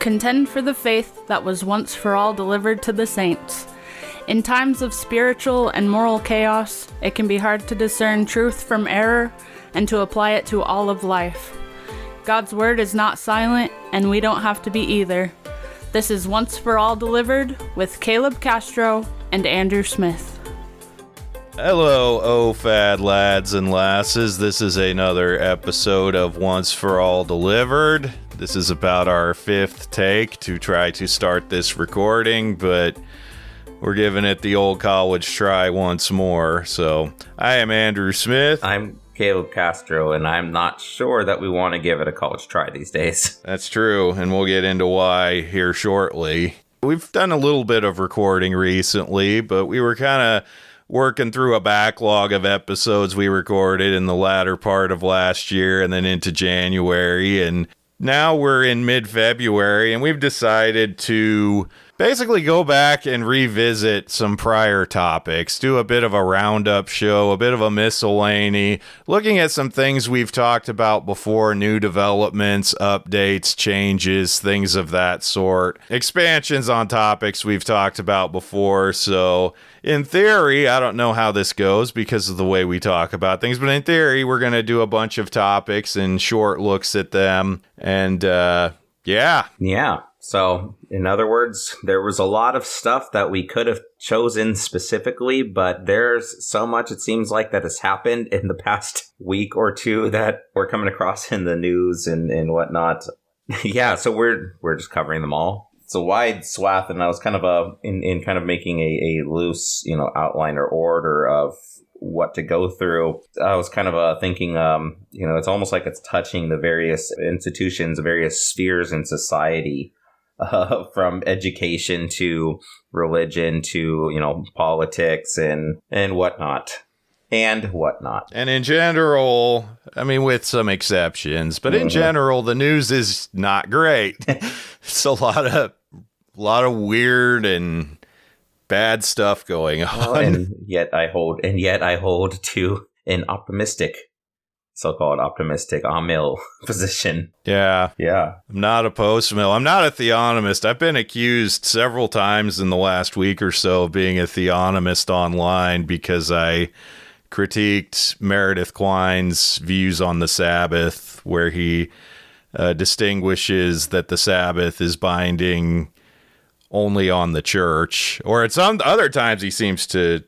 Contend for the faith that was once for all delivered to the saints. In times of spiritual and moral chaos, it can be hard to discern truth from error and to apply it to all of life. God's word is not silent, and we don't have to be either. This is Once for All Delivered with Caleb Castro and Andrew Smith. Hello, OFAD lads and lasses. This is another episode of Once for All Delivered. This is about our fifth take to try to start this recording, but we're giving it the old college try once more. So, I am Andrew Smith. I'm Caleb Castro, and I'm not sure that we want to give it a college try these days. That's true, and we'll get into why here shortly. We've done a little bit of recording recently, but we were kind of working through a backlog of episodes we recorded in the latter part of last year and then into January, and now we're in mid-February, and we've decided to basically go back and revisit some prior topics, do a bit of a roundup show, a bit of a miscellany, looking at some things we've talked about before, new developments, updates, changes, things of that sort, expansions on topics we've talked about before. So in theory, I don't know how this goes because of the way we talk about things, but in theory, we're going to do a bunch of topics and short looks at them, and yeah. So, in other words, there was a lot of stuff that we could have chosen specifically, but there's so much, it seems like, that has happened in the past week or two that we're coming across in the news and whatnot. Yeah, so we're just covering them all. It's a wide swath, and I was kind of in kind of making a loose, outline or order of what to go through. I was kind of thinking, it's almost like it's touching the various institutions, the various spheres in society. From education to religion to, politics and whatnot. And in general, I mean, with some exceptions, but in general, the news is not great. It's a lot of weird and bad stuff going on. And yet I hold to an so-called optimistic Amil position. Yeah. I'm not a post-mill. I'm not a theonomist. I've been accused several times in the last week or so of being a theonomist online because I critiqued Meredith Klein's views on the Sabbath, where he distinguishes that the Sabbath is binding only on the church, or at some other times he seems to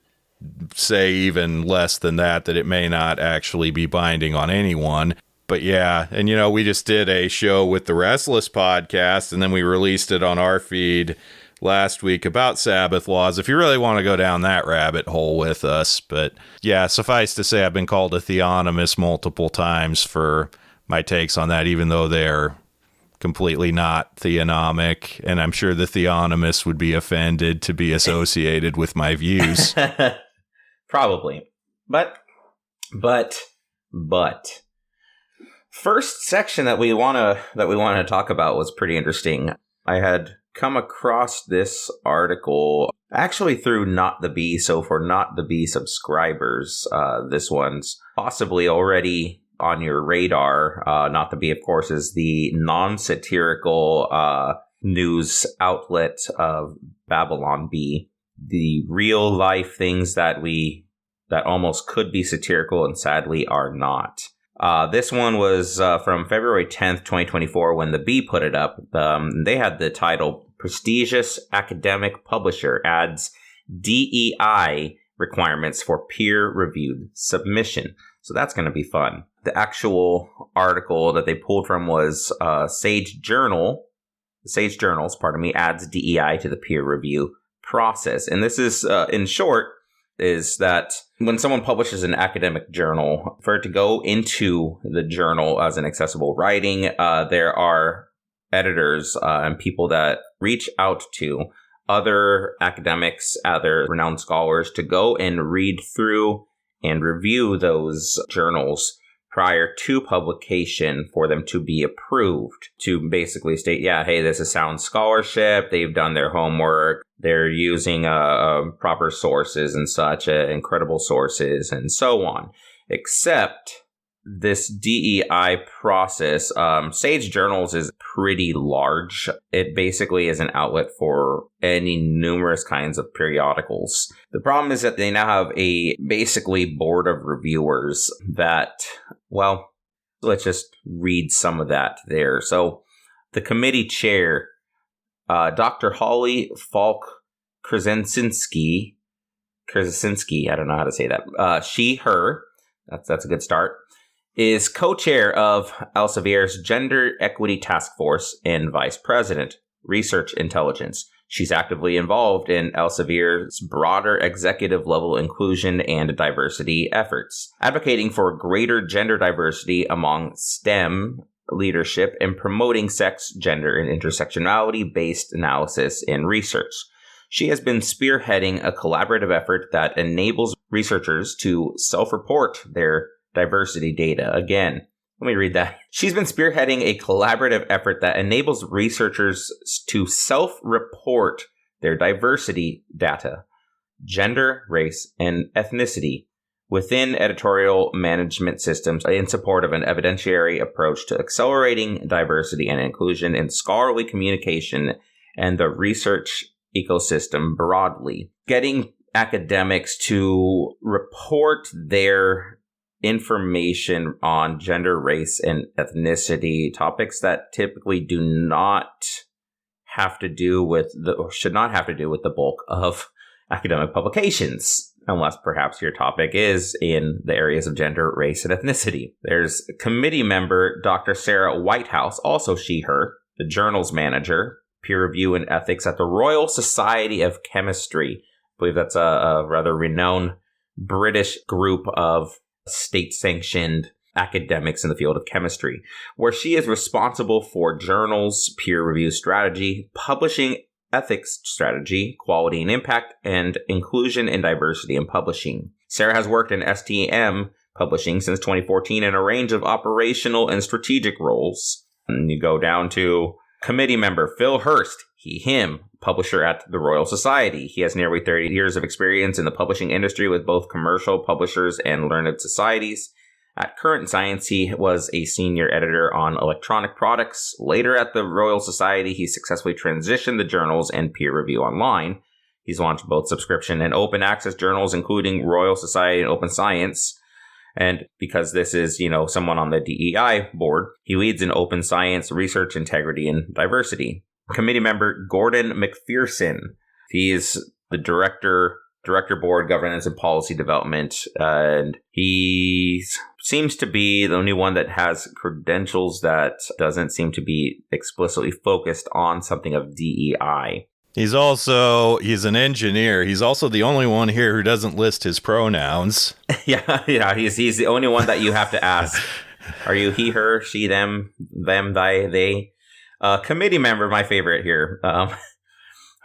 say even less than that it may not actually be binding on anyone. But yeah, and we just did a show with the Restless podcast, and then we released it on our feed last week about Sabbath laws, if you really want to go down that rabbit hole with us. But yeah, suffice to say, I've been called a theonomist multiple times for my takes on that, even though they're completely not theonomic, and I'm sure the theonomists would be offended to be associated with my views. Probably. But first section that we want to talk about was pretty interesting. I had come across this article actually through Not the Bee. So for Not the Bee subscribers, this one's possibly already on your radar. Not the Bee, of course, is the non-satirical news outlet of Babylon Bee. The real life things that almost could be satirical and sadly are not. This one was from February 10th, 2024, when the Bee put it up. They had the title, "Prestigious Academic Publisher Adds DEI Requirements for Peer-Reviewed Submission." So that's going to be fun. The actual article that they pulled from was Sage Journals, adds DEI to the peer review process. And this is, in short, is that when someone publishes an academic journal, for it to go into the journal as an accessible writing, there are editors and people that reach out to other academics, other renowned scholars, to go and read through and review those journals prior to publication for them to be approved, to basically state, yeah, hey, this is sound scholarship, they've done their homework, they're using proper sources and such, incredible sources, and so on. Except this DEI process, Sage Journals is pretty large. It basically is an outlet for any numerous kinds of periodicals. The problem is that they now have a basically board of reviewers that, well, let's just read some of that there. So the committee chair, Dr. Holly Falk-Krasinski, I don't know how to say that. Her, that's a good start, is co-chair of Elsevier's Gender Equity Task Force and vice president, Research Intelligence. She's actively involved in Elsevier's broader executive level inclusion and diversity efforts, advocating for greater gender diversity among STEM leadership and promoting sex, gender, and intersectionality-based analysis and research. She has been spearheading a collaborative effort that enables researchers to self-report their diversity data. Again, let me read that. She's been spearheading a collaborative effort that enables researchers to self-report their diversity data, gender, race, and ethnicity within editorial management systems in support of an evidentiary approach to accelerating diversity and inclusion in scholarly communication and the research ecosystem broadly. Getting academics to report their information on gender, race, and ethnicity, topics that typically do not have to do with or should not have to do with the bulk of academic publications, unless perhaps your topic is in the areas of gender, race, and ethnicity. There's committee member Dr. Sarah Whitehouse, also her, the journal's manager, peer review and ethics at the Royal Society of Chemistry. I believe that's a rather renowned British group of state-sanctioned academics in the field of chemistry, where she is responsible for journals, peer review strategy, publishing ethics strategy, quality and impact, and inclusion and diversity in publishing. Sarah has worked in STM publishing since 2014 in a range of operational and strategic roles. And you go down to committee member Phil Hurst, him, publisher at the Royal Society. He has nearly 30 years of experience in the publishing industry with both commercial publishers and learned societies. At Current Science, he was a senior editor on electronic products. Later at the Royal Society, he successfully transitioned the journals and peer review online. He's launched both subscription and open access journals, including Royal Society and Open Science. And because this is, someone on the DEI board, he leads in open science, research, integrity, and diversity. Committee member Gordon McPherson. He is the director board governance and policy development, and he seems to be the only one that has credentials that doesn't seem to be explicitly focused on something of DEI. He's an engineer. He's also the only one here who doesn't list his pronouns. Yeah. He's the only one that you have to ask. Are you he, her, she, them, they? Committee member, my favorite here.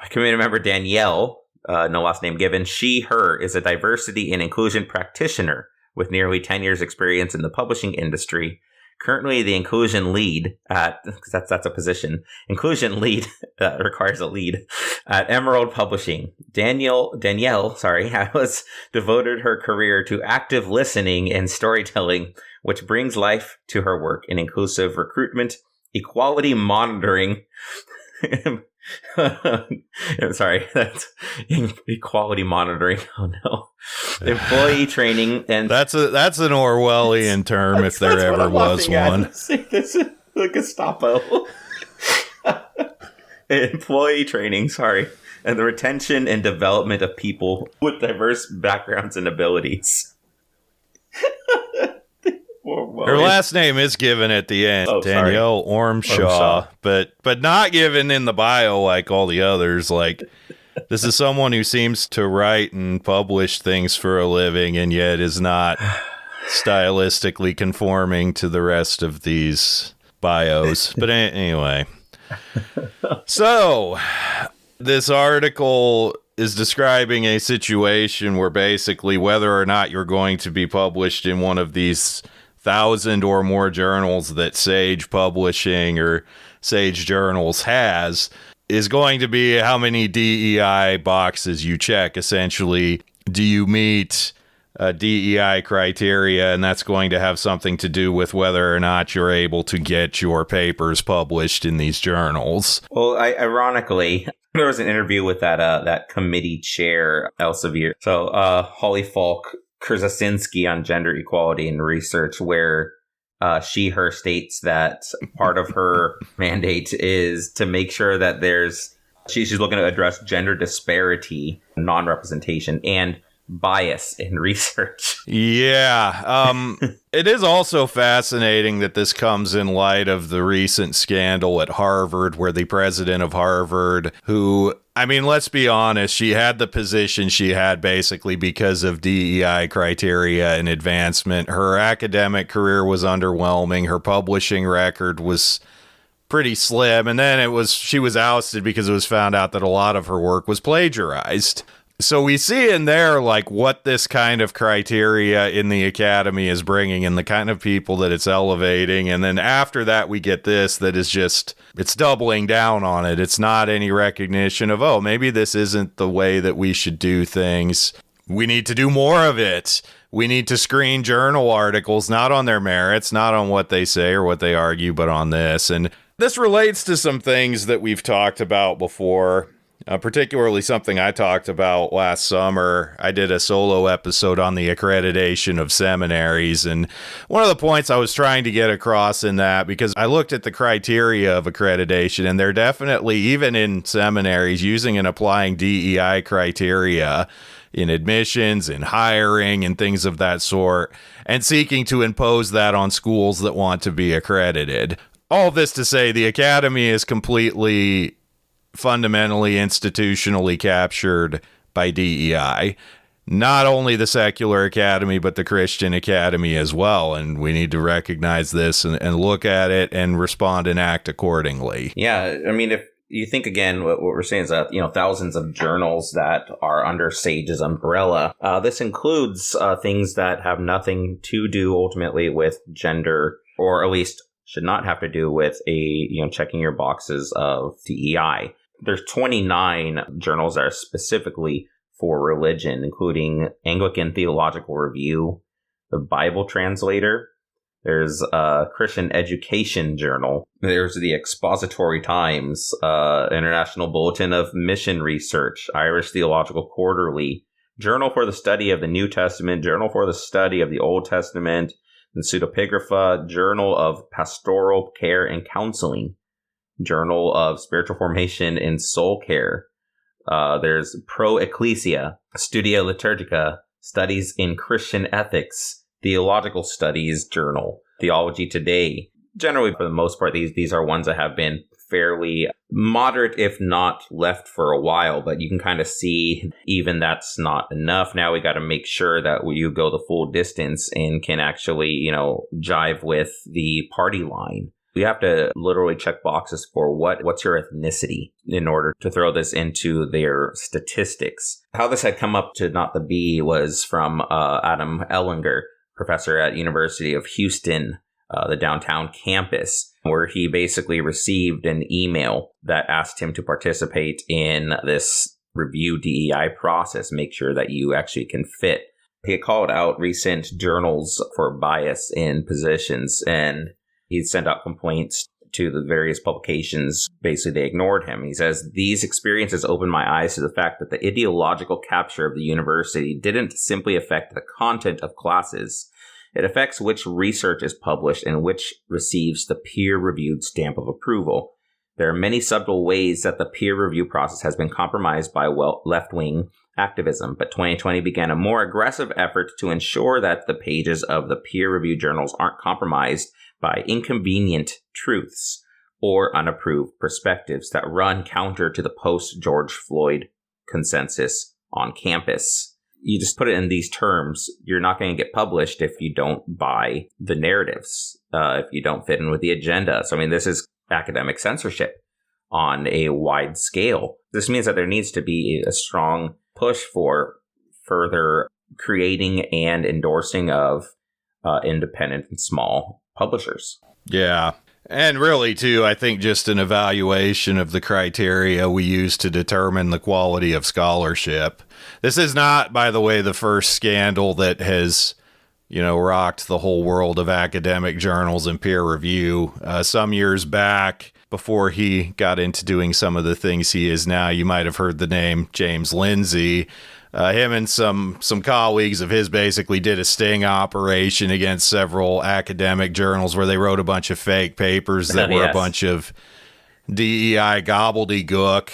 Committee member Danielle, no last name given. Her is a diversity and inclusion practitioner with nearly 10 years experience in the publishing industry. Currently the inclusion lead because that's a position. Inclusion lead requires a lead at Emerald Publishing. Danielle, has devoted her career to active listening and storytelling, which brings life to her work in inclusive recruitment, equality monitoring. Sorry, that's equality monitoring. Oh no, employee training, and that's an Orwellian term if there ever was one. This is the Gestapo. Employee training, and the retention and development of people with diverse backgrounds and abilities. Her last name is given at the end, Danielle Ormshaw, but not given in the bio like all the others. Like, this is someone who seems to write and publish things for a living and yet is not stylistically conforming to the rest of these bios. But anyway, so this article is describing a situation where basically whether or not you're going to be published in one of these 1,000 or more journals that Sage Publishing or Sage Journals has is going to be how many DEI boxes you check. Essentially, do you meet DEI criteria, and that's going to have something to do with whether or not you're able to get your papers published in these journals. Well, ironically, there was an interview with that committee chair, Elsevier. So Holly Falk Krzasinski on gender equality and research, where her states that part of her mandate is to make sure that she's looking to address gender disparity, non-representation, and bias in research. Yeah. It is also fascinating that this comes in light of the recent scandal at Harvard, where the president of Harvard, who, I mean, let's be honest, she had the position she had basically because of DEI criteria and advancement. Her academic career was underwhelming. Her publishing record was pretty slim. And then she was ousted because it was found out that a lot of her work was plagiarized. So we see in there like what this kind of criteria in the academy is bringing and the kind of people that it's elevating. And then after that, we get this that is just, it's doubling down on it. It's not any recognition of, oh, maybe this isn't the way that we should do things. We need to do more of it. We need to screen journal articles, not on their merits, not on what they say or what they argue, but on this. And this relates to some things that we've talked about before. Particularly something I talked about last summer. I did a solo episode on the accreditation of seminaries, and one of the points I was trying to get across in that, because I looked at the criteria of accreditation, and they're definitely, even in seminaries, using and applying DEI criteria in admissions, in hiring, and things of that sort, and seeking to impose that on schools that want to be accredited. All this to say, the academy is completely fundamentally institutionally captured by DEI. Not only the secular academy, but the Christian academy as well. And we need to recognize this and look at it and respond and act accordingly. Yeah, I mean, if you think again, what we're saying is that, thousands of journals that are under SAGE's umbrella. This includes things that have nothing to do ultimately with gender, or at least should not have to do with checking your boxes of DEI. There's 29 journals that are specifically for religion, including Anglican Theological Review, the Bible Translator. There's a Christian Education Journal. There's the Expository Times, International Bulletin of Mission Research, Irish Theological Quarterly, Journal for the Study of the New Testament, Journal for the Study of the Old Testament, and Pseudepigrapha, Journal of Pastoral Care and Counseling, Journal of Spiritual Formation and Soul Care. There's Pro Ecclesia, Studia Liturgica, Studies in Christian Ethics, Theological Studies Journal, Theology Today. Generally, for the most part, these are ones that have been fairly moderate, if not left for a while, but you can kind of see even that's not enough. Now we got to make sure that you go the full distance and can actually, jive with the party line. We have to literally check boxes for what's your ethnicity in order to throw this into their statistics. How this had come up to not the B was from Adam Ellinger, professor at University of Houston, the downtown campus, where he basically received an email that asked him to participate in this review DEI process, make sure that you actually can fit. He called out recent journals for bias in positions, and he sent out complaints to the various publications. Basically, they ignored him. He says, "These experiences opened my eyes to the fact that the ideological capture of the university didn't simply affect the content of classes. It affects which research is published and which receives the peer-reviewed stamp of approval. There are many subtle ways that the peer review process has been compromised by left-wing activism, but 2020 began a more aggressive effort to ensure that the pages of the peer-reviewed journals aren't compromised by inconvenient truths or unapproved perspectives that run counter to the post-George Floyd consensus on campus." You just put it in these terms, you're not going to get published if you don't buy the narratives, if you don't fit in with the agenda. So, this is academic censorship on a wide scale. This means that there needs to be a strong push for further creating and endorsing of independent and small publishers. Yeah. And really, too, I think just an evaluation of the criteria we use to determine the quality of scholarship. This is not, by the way, the first scandal that has, rocked the whole world of academic journals and peer review. Some years back, before he got into doing some of the things he is now, you might have heard the name James Lindsay. Him and some colleagues of his basically did a sting operation against several academic journals where they wrote a bunch of fake papers that were a bunch of DEI gobbledygook,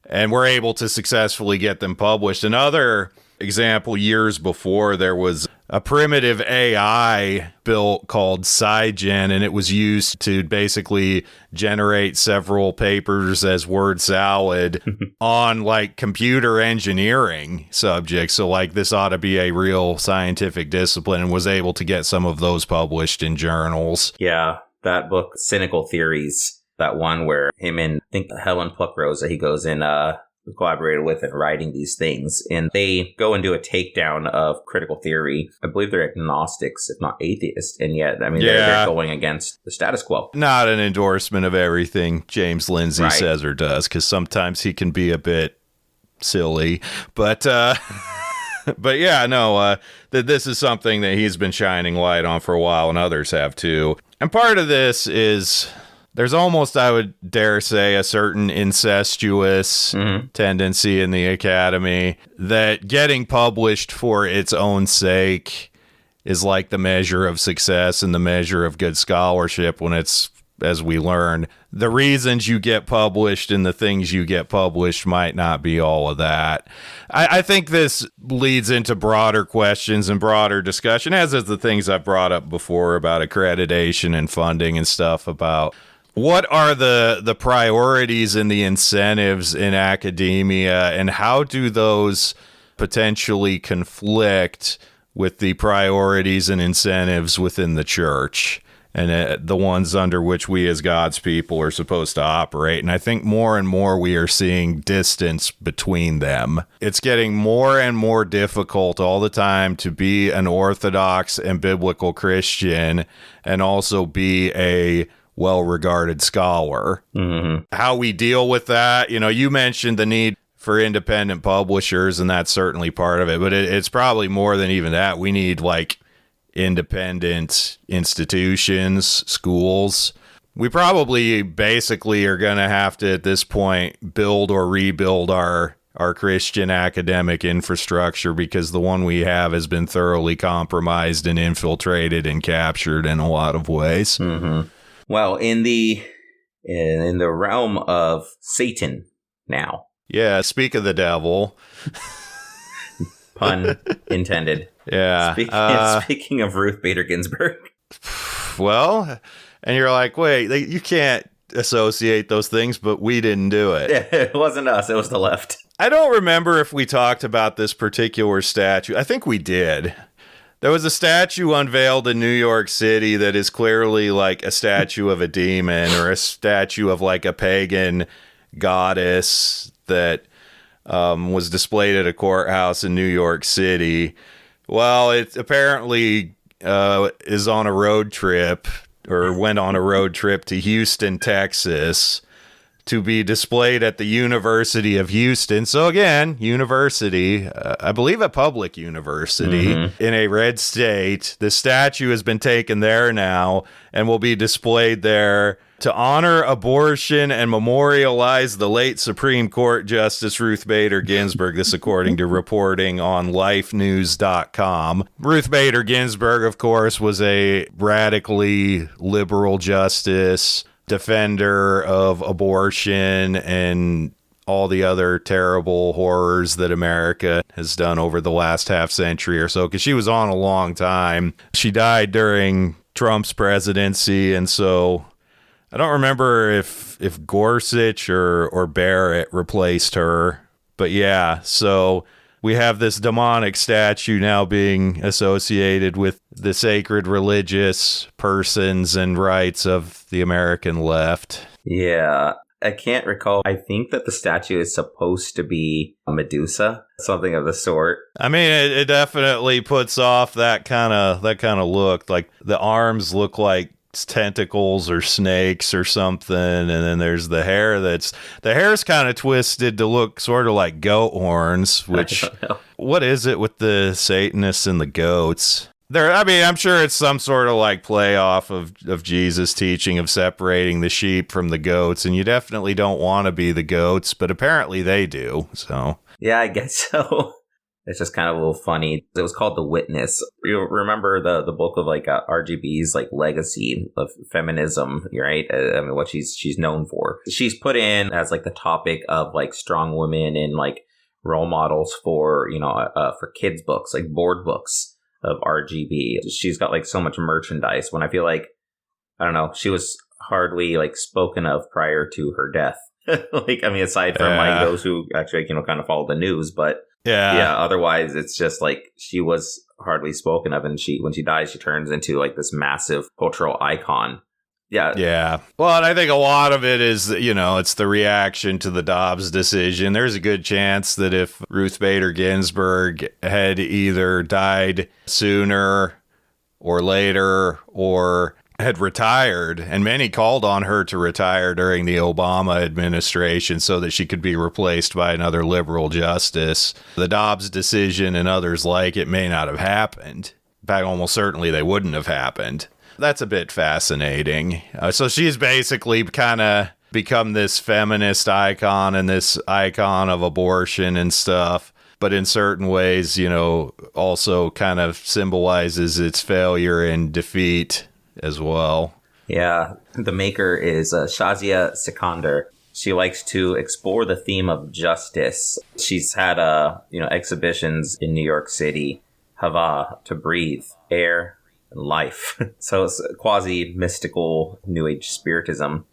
and were able to successfully get them published. Another example, years before, there was a primitive AI built called SciGen, and it was used to basically generate several papers as word salad on computer engineering subjects. So this ought to be a real scientific discipline, and was able to get some of those published in journals. Yeah, that book, Cynical Theories, that one where him and I think Helen Pluckrose that he goes in collaborated with in writing these things, and they go and do a takedown of critical theory. I believe they're agnostics, if not atheists, and yet, they're going against the status quo. Not an endorsement of everything James Lindsay says or does, because sometimes he can be a bit silly, but yeah, no, that this is something that he's been shining light on for a while, and others have too. And part of this is, there's almost, I would dare say, a certain incestuous tendency in the academy that getting published for its own sake is like the measure of success and the measure of good scholarship, when it's, as we learn, the reasons you get published and the things you get published might not be all of that. I think this leads into broader questions and broader discussion, as is the things I've brought up before about accreditation and funding and stuff, about what are the priorities and the incentives in academia, and how do those potentially conflict with the priorities and incentives within the church, and the ones under which we as God's people are supposed to operate? And I think more and more we are seeing distance between them. It's getting more and more difficult all the time to be an orthodox and biblical Christian and also be a well-regarded scholar. How we deal with that, you mentioned the need for independent publishers, and that's certainly part of it, but it's probably more than even that. We need independent institutions, schools. We probably basically are going to have to, at this point, build or rebuild our Christian academic infrastructure, because the one we have has been thoroughly compromised and infiltrated and captured in a lot of ways. Well, in the realm of Satan now. Yeah, speak of the devil. Pun intended. Yeah. Speaking of Ruth Bader Ginsburg. Well, and you're like, wait, you can't associate those things, but we didn't do it. Yeah, it wasn't us. It was the left. I don't remember if we talked about this particular statue. I think we did. There was a statue unveiled in New York City that is clearly a statue of a demon, or a statue of a pagan goddess that was displayed at a courthouse in New York City. Well, it apparently is on a road trip, or went on a road trip to Houston, Texas, to be displayed at the University of Houston. So again, university, I believe a public university in a red state. The statue has been taken there now and will be displayed there to honor abortion and memorialize the late Supreme Court Justice Ruth Bader Ginsburg. This according to reporting on lifenews.com. Ruth Bader Ginsburg, of course, was a radically liberal justice, defender of abortion and all the other terrible horrors that America has done over the last half century or so, because she was on a long time. She died during Trump's presidency, and so I don't remember if Gorsuch or Barrett replaced her, but yeah, so we have this demonic statue now being associated with the sacred religious persons and rights of the American left. Yeah, I can't recall. I think that the statue is supposed to be a Medusa, something of the sort. I mean, it definitely puts off that kind of look. The arms look like tentacles or snakes or something, and then there's the hair's kind of twisted to look sort of like goat horns, which what is it with the Satanists and the goats? I'm sure it's some sort of like play off of Jesus' teaching of separating the sheep from the goats, and you definitely don't want to be the goats, but apparently they do. So yeah, I guess so. It's just kind of a little funny. It was called The Witness. You remember the book of like RGB's like legacy of feminism, right? I mean, what she's known for. She's put in as like the topic of like strong women and like role models for, for kids books, like board books of RGB. She's got like so much merchandise when I feel like, I don't know, she was hardly like spoken of prior to her death. Aside from like those who actually, kind of follow the news, but yeah, otherwise it's just like she was hardly spoken of, and when she dies, she turns into like this massive cultural icon. Yeah. Well, and I think a lot of it is, it's the reaction to the Dobbs decision. There's a good chance that if Ruth Bader Ginsburg had either died sooner or later or had retired, and many called on her to retire during the Obama administration so that she could be replaced by another liberal justice, the Dobbs decision and others like it may not have happened. In fact, almost certainly they wouldn't have happened. That's a bit fascinating. So she's basically kind of become this feminist icon and this icon of abortion and stuff, but in certain ways, also kind of symbolizes its failure and defeat as well. Yeah, the maker is Shazia Sikandar. She likes to explore the theme of justice. She's had exhibitions in New York City, Hava, To Breathe, Air, and Life. So it's quasi mystical New Age spiritism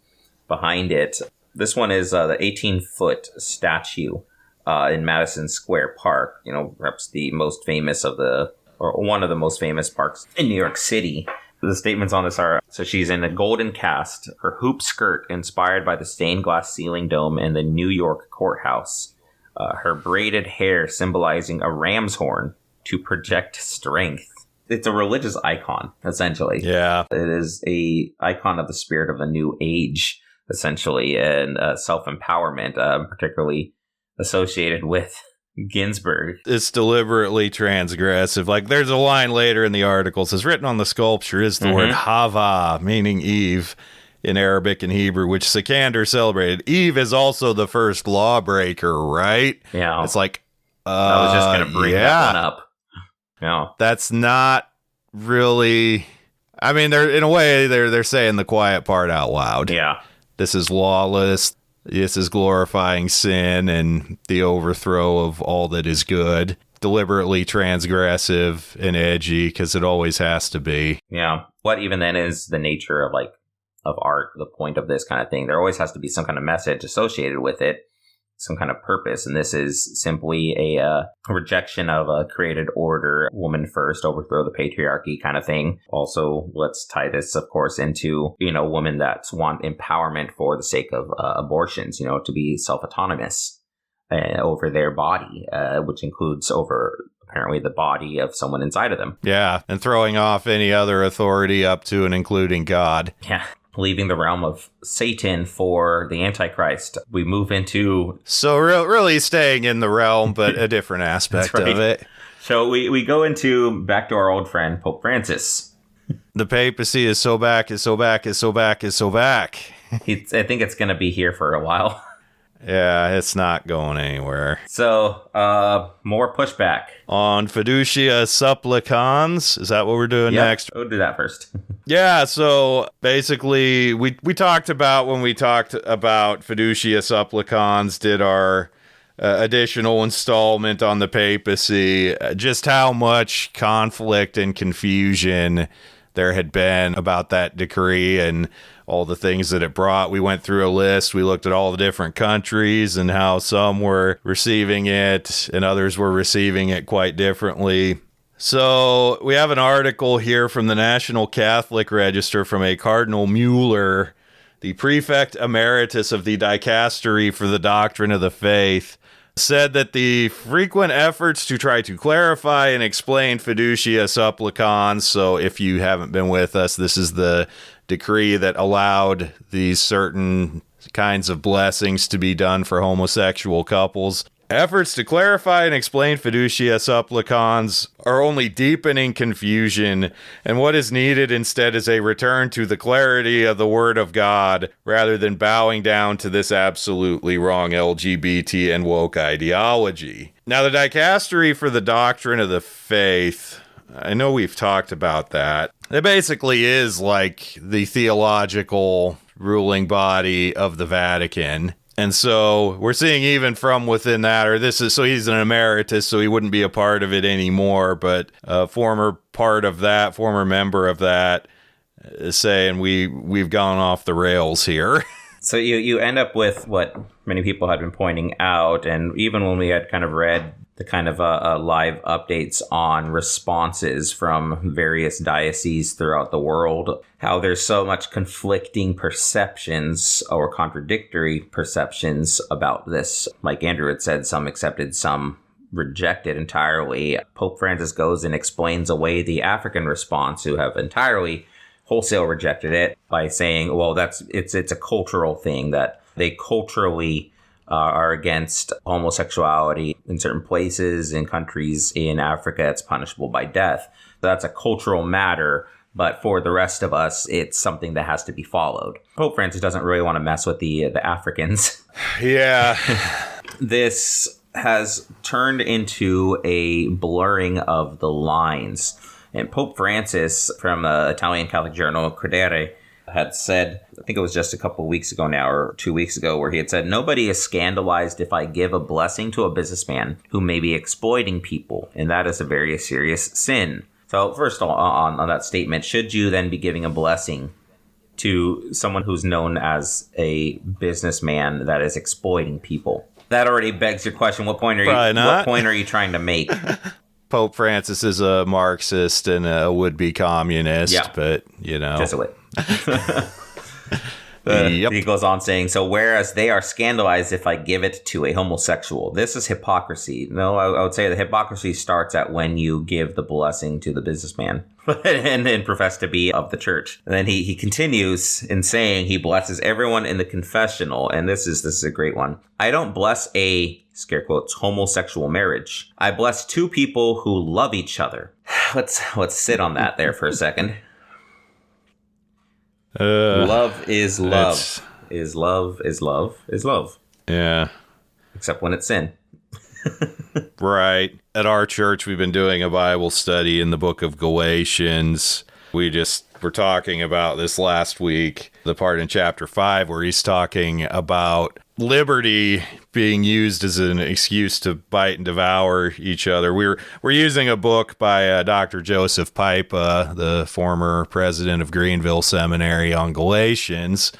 behind it. This one is the 18-foot statue in Madison Square Park. Perhaps the most famous or one of the most famous parks in New York City. The statements on this are, so she's in a golden cast, her hoop skirt inspired by the stained glass ceiling dome in the New York courthouse, her braided hair symbolizing a ram's horn to project strength. It's a religious icon, essentially. Yeah. It is a icon of the spirit of the new age, essentially, and self-empowerment, particularly associated with Ginsburg. It's deliberately transgressive. Like, there's a line later in the article, it says, written on the sculpture is the word Hava, meaning Eve, in Arabic and Hebrew, which Sikandar celebrated. Eve is also the first lawbreaker, right? Yeah. It's like, I was just going to bring that one up. Yeah. That's not really... I mean, in a way, they're saying the quiet part out loud. Yeah. This is lawless. This is glorifying sin and the overthrow of all that is good. Deliberately transgressive and edgy, because it always has to be. Yeah. What even then is the nature of art, the point of this kind of thing? There always has to be some kind of message associated with it, some kind of purpose. And this is simply a rejection of a created order, woman first, overthrow the patriarchy kind of thing. Also, let's tie this, of course, into, women that want empowerment for the sake of abortions, to be self-autonomous over their body, which includes over apparently the body of someone inside of them. Yeah, and throwing off any other authority up to and including God. Yeah. Leaving the realm of Satan for the Antichrist, we move into... So really staying in the realm, but a different aspect right. of it. So we go back to our old friend, Pope Francis. The papacy is so back, is so back, is so back, is so back. I think it's going to be here for a while. Yeah, it's not going anywhere. So, more pushback. On Fiducia Supplicans, is that what we're doing next? We'll do that first. Yeah, so basically, we talked about, when we talked about Fiducia Supplicans, did our additional installment on the papacy, just how much conflict and confusion there had been about that decree and all the things that it brought. We went through a list. We looked at all the different countries and how some were receiving it and others were receiving it quite differently. So we have an article here from the National Catholic Register from a Cardinal Mueller, the prefect emeritus of the Dicastery for the Doctrine of the Faith, said that the frequent efforts to try to clarify and explain fiducia supplicans, so if you haven't been with us, this is the decree that allowed these certain kinds of blessings to be done for homosexual couples. Efforts to clarify and explain fiducia supplicans are only deepening confusion, and what is needed instead is a return to the clarity of the Word of God, rather than bowing down to this absolutely wrong LGBT and woke ideology. Now, the dicastery for the doctrine of the faith, I know we've talked about that. It basically is like the theological ruling body of the Vatican. And so we're seeing even from within that, so he's an emeritus, so he wouldn't be a part of it anymore, but a former member of that is saying we've gone off the rails here. So you end up with what many people had been pointing out, and even when we had kind of read the kind of live updates on responses from various dioceses throughout the world, how there's so much conflicting perceptions or contradictory perceptions about this. Like Andrew had said, some accepted, some rejected entirely. Pope Francis goes and explains away the African response, who have entirely wholesale rejected it by saying, well, it's a cultural thing, that they culturally are against homosexuality. In certain places, in countries in Africa, it's punishable by death. That's a cultural matter, but for the rest of us, it's something that has to be followed. Pope Francis doesn't really want to mess with the Africans. Yeah. This has turned into a blurring of the lines. And Pope Francis, from the Italian Catholic journal Credere, had said, I think it was just a couple of weeks ago now, or 2 weeks ago, where he had said, "Nobody is scandalized if I give a blessing to a businessman who may be exploiting people, and that is a very serious sin." So first of all, on that statement, should you then be giving a blessing to someone who's known as a businessman that is exploiting people? That already begs your question. What point are you trying to make? Pope Francis is a Marxist and a would-be communist, yeah. But, Jesuit. Yep. He goes on saying, so whereas they are scandalized if I give it to a homosexual, this is hypocrisy. No, I would say the hypocrisy starts at when you give the blessing to the businessman and then profess to be of the church. And then he continues in saying he blesses everyone in the confessional. And this is a great one. I don't bless a, scare quotes, homosexual marriage. I bless two people who love each other. Let's sit on that there for a second. Love is love. Is love is love is love. Yeah. Except when it's sin. Right. At our church, we've been doing a Bible study in the book of Galatians. We just were talking about this last week, the part in chapter 5 where he's talking about liberty being used as an excuse to bite and devour each other. We're using a book by Dr. Joseph Pipa, the former president of Greenville Seminary, on Galatians.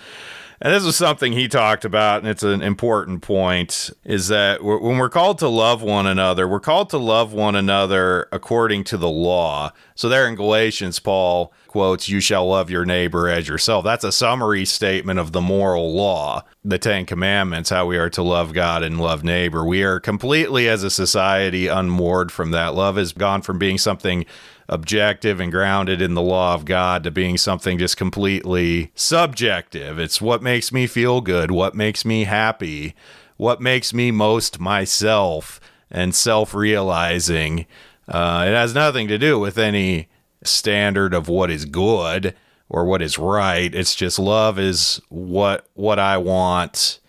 And this was something he talked about, and it's an important point, is that when we're called to love one another, we're called to love one another according to the law. So there in Galatians, Paul quotes, "You shall love your neighbor as yourself." That's a summary statement of the moral law, the 10 Commandments, how we are to love God and love neighbor. We are completely, as a society, unmoored from that. Love has gone from being something objective and grounded in the law of God to being something just completely subjective. It's what makes me feel good, what makes me happy, what makes me most myself and self-realizing. It has nothing to do with any standard of what is good or what is right. It's just love is what I want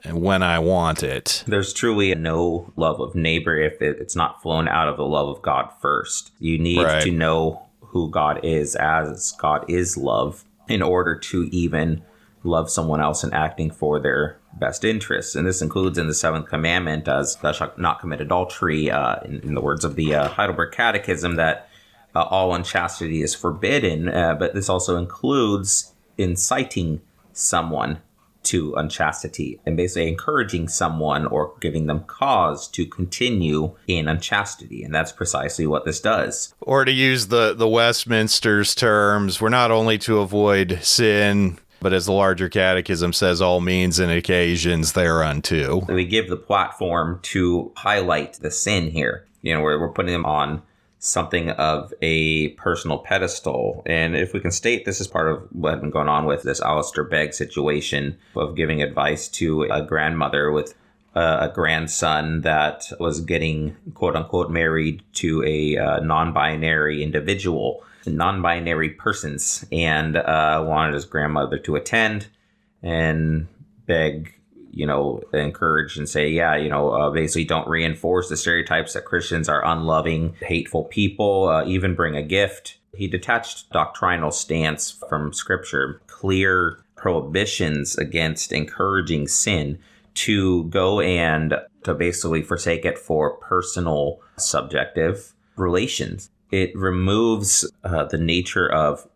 and when I want it. There's truly no love of neighbor if it's not flown out of the love of God first. You need to know who God is, as God is love, in order to even love someone else and acting for their best interests. And this includes in the 7th commandment, as thou shalt not commit adultery, in the words of the Heidelberg Catechism, that all unchastity is forbidden. But this also includes inciting someone to unchastity and basically encouraging someone or giving them cause to continue in unchastity. And that's precisely what this does. Or to use the Westminster's terms, we're not only to avoid sin But as the larger catechism says, all means and occasions thereunto. We give the platform to highlight the sin here. We're putting them on something of a personal pedestal. And if we can state, this is part of what had been going on with this Alistair Begg situation of giving advice to a grandmother with a grandson that was getting, quote unquote, married to a non-binary individual, non-binary persons, and wanted his grandmother to attend and beg, encourage and say, basically don't reinforce the stereotypes that Christians are unloving, hateful people, even bring a gift. He detached doctrinal stance from scripture, clear prohibitions against encouraging sin, to go and to basically forsake it for personal, subjective relations. It removes the nature of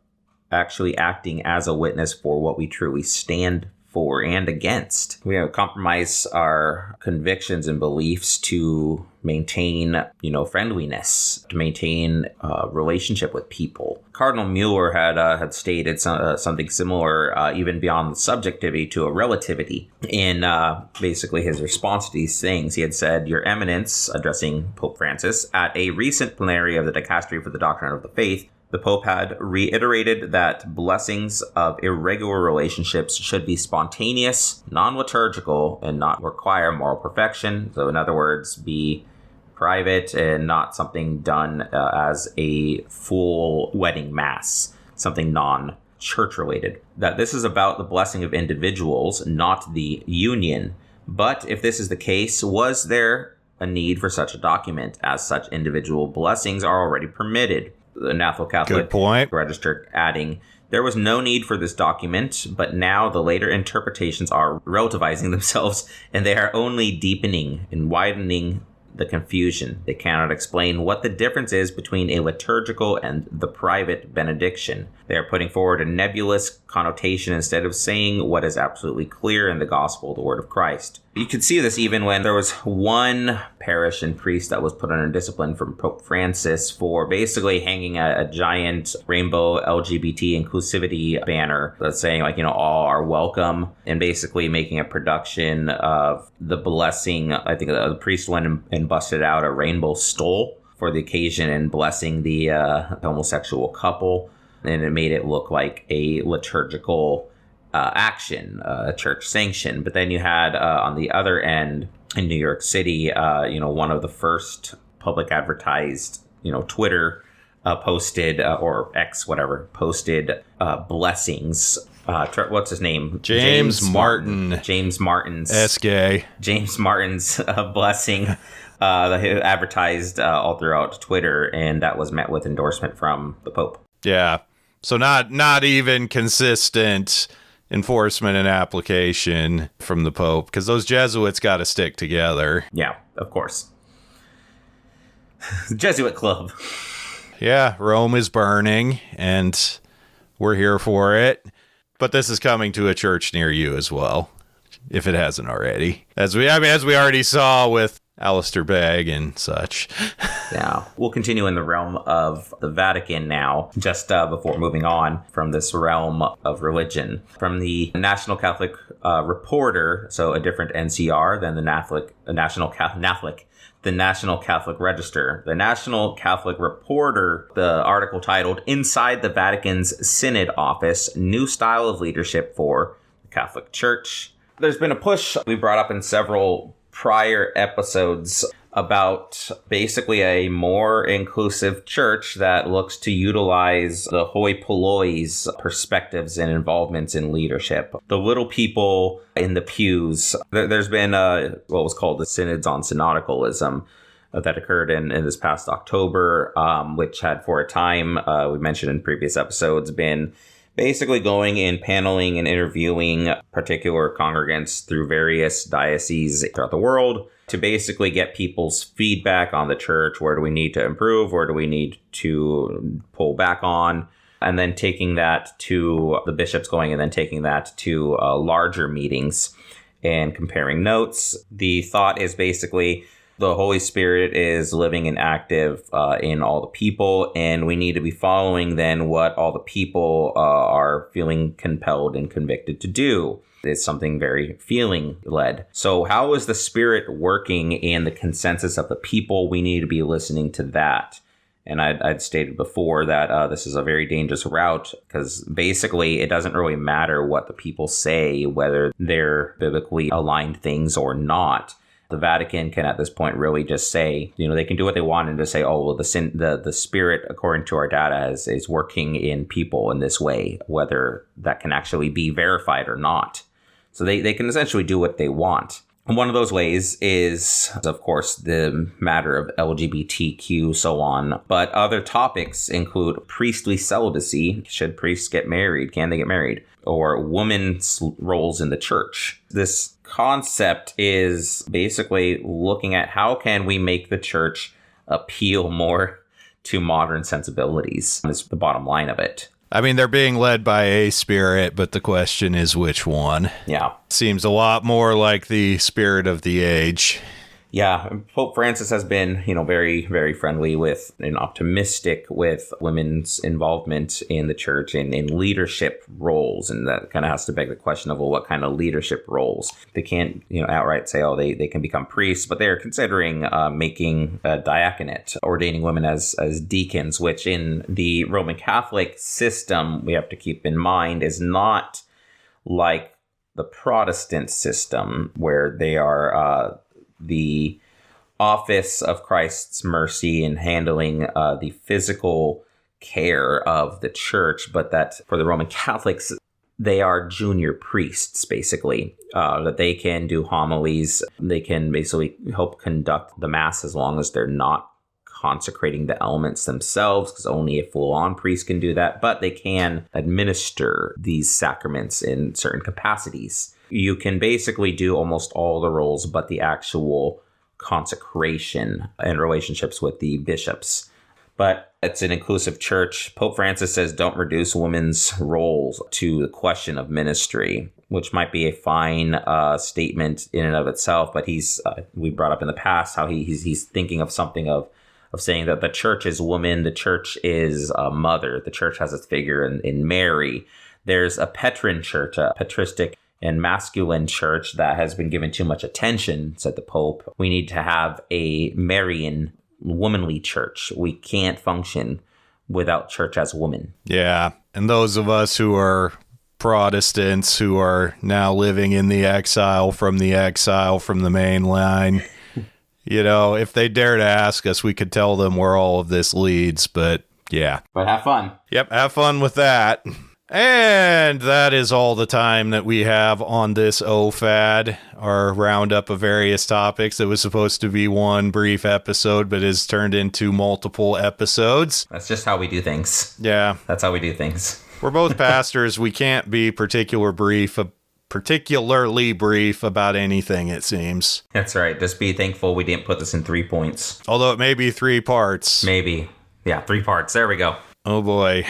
actually acting as a witness for what we truly stand for and against. We compromise our convictions and beliefs to maintain, friendliness, to maintain a relationship with people. Cardinal Mueller had stated something similar, even beyond the subjectivity to a relativity. In basically his response to these things, he had said, "Your Eminence," addressing Pope Francis, "at a recent plenary of the Dicastery for the Doctrine of the Faith, the Pope had reiterated that blessings of irregular relationships should be spontaneous, non-liturgical, and not require moral perfection." So in other words, be private and not something done as a full wedding mass, something non-church related. That this is about the blessing of individuals, not the union. But if this is the case, was there a need for such a document, as such individual blessings are already permitted? The National Catholic Register adding, "There was no need for this document, but now the later interpretations are relativizing themselves, and they are only deepening and widening the confusion. They cannot explain what the difference is between a liturgical and the private benediction. They are putting forward a nebulous connotation instead of saying what is absolutely clear in the gospel, the word of Christ." You could see this even when there was one parish and priest that was put under discipline from Pope Francis for basically hanging a giant rainbow LGBT inclusivity banner that's saying, all are welcome, and basically making a production of the blessing. I think the priest went and busted out a rainbow stole for the occasion and blessing the homosexual couple. And it made it look like a liturgical action, a church sanction. But then you had on the other end in New York City, one of the first public advertised, Twitter posted or X, whatever, posted blessings. What's his name? James Martin. James Martin's S-gay. James Martin's blessing. Advertised all throughout Twitter, and that was met with endorsement from the Pope. Yeah. So not even consistent enforcement and application from the Pope, because those Jesuits got to stick together. Yeah, of course. Jesuit club. Yeah, Rome is burning, and we're here for it. But this is coming to a church near you as well, if it hasn't already. As we already saw with Alistair Begg and such. Yeah, we'll continue in the realm of the Vatican now, just before moving on from this realm of religion. From the National Catholic Reporter, so a different NCR than the National Catholic Register. The National Catholic Reporter, the article titled, "Inside the Vatican's Synod Office, New Style of Leadership for the Catholic Church." There's been a push we brought up in several prior episodes about basically a more inclusive church that looks to utilize the hoi polloi's perspectives and involvements in leadership. The little people in the pews. There's been what was called the Synods on Synodicalism that occurred in this past October, which had for a time, we mentioned in previous episodes, been basically going and paneling and interviewing particular congregants through various dioceses throughout the world to basically get people's feedback on the church. Where do we need to improve? Where do we need to pull back on? And then taking that to the bishops and then taking that to larger meetings and comparing notes. The thought is basically The Holy Spirit is living and active in all the people, and we need to be following then what all the people are feeling compelled and convicted to do. It's something very feeling led. So how is the Spirit working in the consensus of the people? We need to be listening to that. And I'd stated before that this is a very dangerous route, because basically it doesn't really matter what the people say, whether they're biblically aligned things or not. The Vatican can at this point really just say, they can do what they want and just say, oh, well, the Spirit, according to our data, is working in people in this way, whether that can actually be verified or not. So they can essentially do what they want. And one of those ways is, of course, the matter of LGBTQ, so on. But other topics include priestly celibacy. Should priests get married? Can they get married? Or women's roles in the church. This concept is basically looking at how can we make the church appeal more to modern sensibilities. That's the bottom line of it. I mean, they're being led by a spirit, but the question is which one. Yeah. Seems a lot more like the spirit of the age. Yeah, Pope Francis has been, very, very friendly with and optimistic with women's involvement in the church and in leadership roles. And that kind of has to beg the question of, well, what kind of leadership roles? They can't, outright say, oh, they can become priests, but they're considering making a diaconate, ordaining women as deacons, which in the Roman Catholic system, we have to keep in mind, is not like the Protestant system where they are the office of Christ's mercy in handling the physical care of the church, but that for the Roman Catholics, they are junior priests, basically, that they can do homilies. They can basically help conduct the Mass as long as they're not consecrating the elements themselves, because only a full-on priest can do that, but they can administer these sacraments in certain capacities. You can basically do almost all the roles but the actual consecration and relationships with the bishops. But it's an inclusive church. Pope Francis says don't reduce women's roles to the question of ministry, which might be a fine statement in and of itself. But we brought up in the past how he's thinking of something of saying that the church is woman, the church is a mother, the church has its figure in Mary. There's a Petrine church, a patristic and masculine church that has been given too much attention, said the Pope. We need to have a Marian, womanly church. We can't function without church as woman. Yeah, and those of us who are Protestants who are now living in the exile from the main line, if they dare to ask us, we could tell them where all of this leads, but yeah. But have fun. Yep, have fun with that. And that is all the time that we have on this OFAD, our roundup of various topics. It was supposed to be one brief episode, but has turned into multiple episodes. That's just how we do things. Yeah. That's how we do things. We're both pastors. We can't be particularly brief about anything, it seems. That's right. Just be thankful we didn't put this in 3 points. Although it may be 3 parts. Maybe. Yeah, 3 parts. There we go. Oh, boy.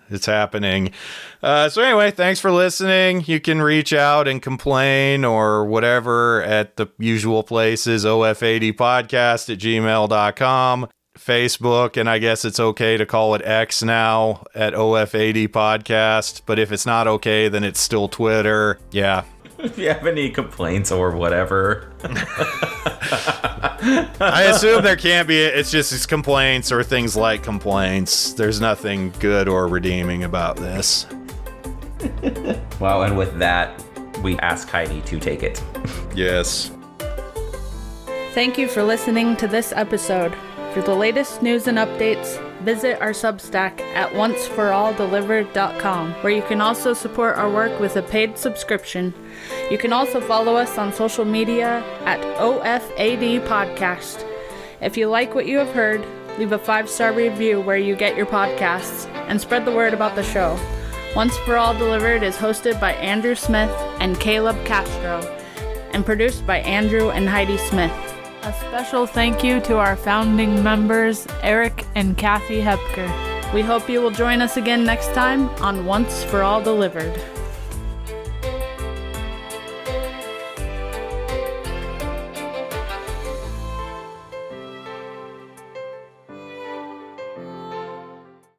It's happening. So anyway, thanks for listening. You can reach out and complain or whatever at the usual places, OF80podcast@gmail.com, Facebook, and I guess it's okay to call it X now at OF80 podcast. But if it's not okay, then it's still Twitter. Yeah. If you have any complaints or whatever. I assume there can't be. It's complaints or things like complaints. There's nothing good or redeeming about this. Well, and with that, we ask Heidi to take it. Yes. Thank you for listening to this episode. For the latest news and updates, visit our Substack at onceforalldelivered.com, where you can also support our work with a paid subscription. You can also follow us on social media at OFAD Podcast. If you like what you have heard, leave a 5-star review where you get your podcasts, and spread the word about the show. Once for All Delivered is hosted by Andrew Smith and Caleb Castro, and produced by Andrew and Heidi Smith. A special thank you to our founding members, Eric and Kathy Hepker. We hope you will join us again next time on Once for All Delivered.